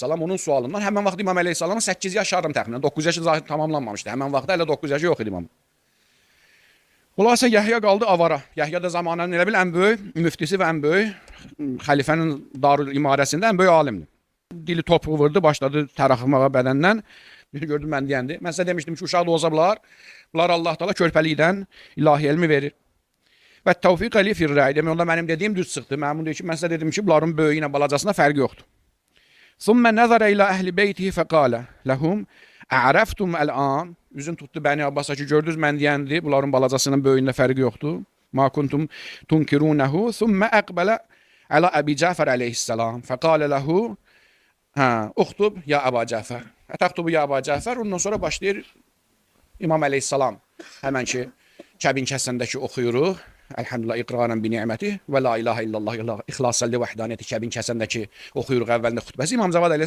əleyhissalam onun sualından həmən vaxt İmam əleyhissalamın 8 yaş yarım təxminən, 9 yaşı zahid tamamlanmamışdı. Həmən vaxtda hələ 9 yaşı yox idi imam. Xülasə Yəhya qaldı avara. Yəhya da zamanının elə bil ən böyük müftisi və ən böyük xəlifənin darül imarəsində ən böyük alimdir. Dili topuğu vurdu, başladı tərəxmağa bədəndən. Gördüm mən deyəndi. Mən sizə demişdim ki, uşaq da olsa bunlar Allah Taala körpəlikdən ilahi elmi verir. Və təvfiq əli firrəy. Demək onda mənim dediyim düz çıxdı. Məmun deyir ki, mən sizə dedim ki, bunların böyüyü ilə balacasına fərqi yoxdur. Sümmə nəzərə ilə əhli beytihi fəqalə ləhum ərəftum əl-an. Üzün tutdu Bəni Abbasa ki, gördünüz mən deyəndi, bunların balacasının böyüyündə fərqi yoxdur. Ma kuntum tunkirunehu. Sümmə əqbələ ələ Əbi Cəfər əleyhissalam. Fəqalə ləhu uxtub ya Əba Cəfər. Ətəxtubu ya Əba Cəfər. Ondan sonra başlayır İmam əleyhissalam. Həmən ki, kəbin kəsəndəki oxuyuruq. Elhamdülillah iqraran bi ni'meti və la ilahe illallah ixlasən li vəhdaniyyəti kəbin kəsəndəki oxuyuruq əvvəlində xutbəsi İmam Cavad əleyhissalam.